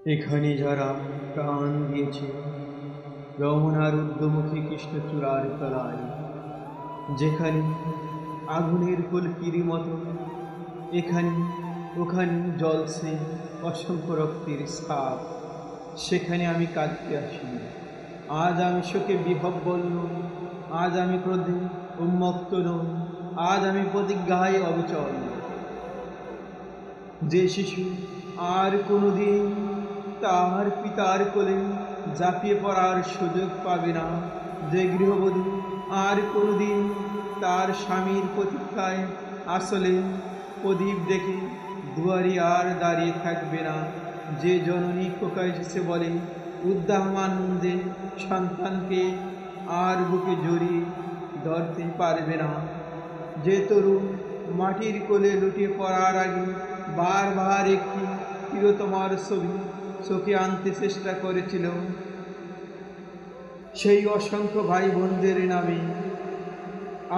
এখানে যারা প্রাণ দিয়েছে রমনার ঊর্ধ্বমুখী কৃষ্ণচূড়ার তলায়, যেখানে আগুনের কলকির মতো এখানে ওখানে জ্বলছে অসংখ্য রক্তের ছাপ, সেখানে আমি কাঁদতে আসিনি। আজ আমি শোকে বিহ্বল নই, আজ আমি ক্রোধে উন্মত্ত নই, আজ আমি প্রতিজ্ঞায় অবিচল। যে শিশু আর কোনোদিন তার পিতার কোলে ঝাঁপিয়ে পড়ার সুযোগ পাবে না, যে গৃহবধূ আর কোনোদিন তার স্বামীর প্রতীক্ষায় আসলে প্রদীপ দেখে দুয়ারি আর দাঁড়িয়ে থাকবে না, যে জননী খোকা এসেছে বলে উদ্দামানন্দে সন্তানকে আর বুকে জড়িয়ে ধরতে পারবে না, যে তরুণ মাটির কোলে লুটিয়ে পড়ার আগে বারবার একটি প্রিয়তমার ছবি চোখে আনতে চেষ্টা করেছিল, সেই অসংখ্য ভাই বোনদের নামে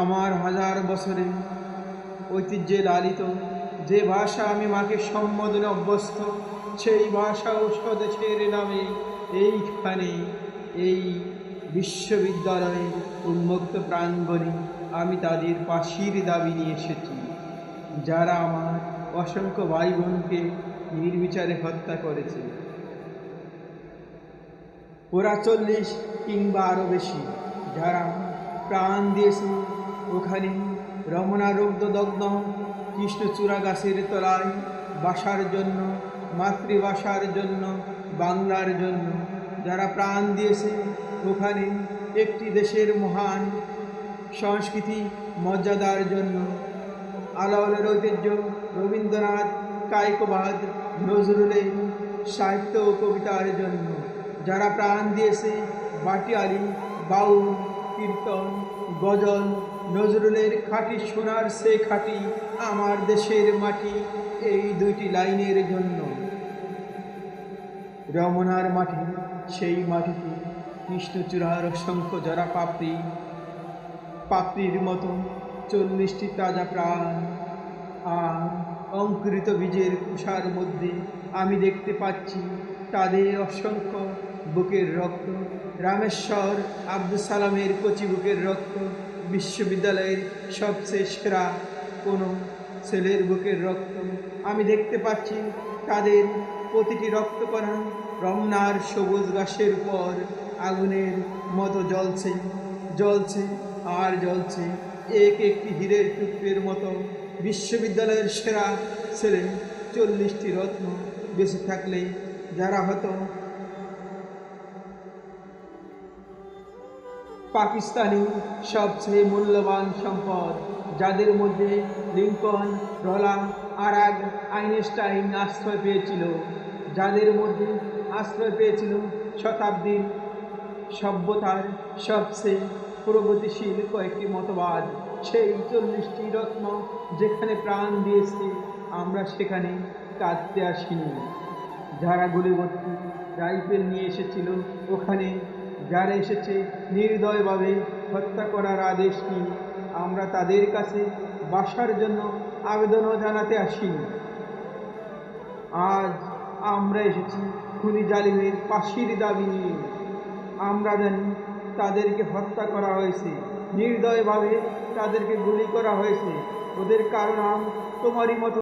আমার হাজার বছরের ঐতিহ্যে লালিত যে ভাষা আমি মাকে সম্বোধনে অভ্যস্ত, সেই ভাষা ও স্বদেশের নামে এইখানে এই বিশ্ববিদ্যালয়ে উন্মুক্ত প্রাঙ্গণে আমি তাদের ফাঁসির দাবি নিয়ে এসেছি, যারা আমার অসংখ্য ভাই বোনকে নির্বিচারে হত্যা করেছে। ওরা 40 কিংবা আরও বেশি, যারা প্রাণ দিয়েছে ওখানে রমনা রুগ্ধদগ্ধ কৃষ্ণচূড়া গাছের তলায় বাসার জন্য, মাতৃভাষার জন্য, বাংলার জন্য, যারা প্রাণ দিয়েছে ওখানে একটি দেশের মহান সংস্কৃতি মর্যাদার জন্য, আলাওলের ঐতিহ্য, রবীন্দ্রনাথ, কায়কোবাদ, নজরুলের সাহিত্য ও কবিতার জন্য, যারা প্রাণ দিয়েছে বাটিয়ালি, বাউল, কীর্তন, গজল, নজরুলের খাঁটি সোনার সে খাঁটি আমার দেশের মাটি, এই দুইটি লাইনের জন্য। রমনার মাটি, সেই মাটিতে কৃষ্ণচূড়ার অসংখ্য জরা পাপড়ির মতো 40টি তাজা প্রাণ, আর অঙ্কুরিত বীজের কুষার মধ্যে আমি দেখতে পাচ্ছি তাদের অসংখ্য বুকের রক্ত, রামেশ্বর আব্দুল সালামের কচি বুকের রক্ত, বিশ্ববিদ্যালয়ের সবচেয়ে সেরা কোনো ছেলের বুকের রক্ত। আমি দেখতে পাচ্ছি তাদের প্রতিটি রক্তকণা রমনার সবুজ ঘাসের উপর আগুনের মতো জ্বলছে, জ্বলছে আর জ্বলছে, এক একটি হীরের টুকরের মতো। বিশ্ববিদ্যালয়ের সেরা ছেলে 40টি রত্ন বেঁচে থাকলে যারা হতো পাকিস্তানি সবচেয়ে মূল্যবান সম্পদ, যাদের মধ্যে লিঙ্কন, রোলাং আর আইনস্টাইন আশ্রয় পেয়েছিল, যাদের মধ্যে আশ্রয় পেয়েছিল শতাব্দীর সভ্যতার সবচেয়ে প্রগতিশীল কয়েকটি মতবাদ, সেই 40টি রত্ন যেখানে প্রাণ দিয়েছে আমরা সেখানে কাঁদতে আসিনি। যারা গুলিভর্তি রাইফেল নিয়ে এসেছিল ওখানে, যারা এসেছে নির্দয়ভাবে হত্যা করার আদেশ নিয়ে, আমরা তাদের কাছে বাসার জন্য আবেদনও জানাতে আসিনি। আজ আমরা এসেছি খুনি জালিমের ফাঁসির দাবি নিয়ে। আমরা জানি তাদেরকে হত্যা করা হয়েছে, নির্দয়ভাবে তাদেরকে গুলি করা হয়েছে, ওদের কারো নাম তোমারই মতো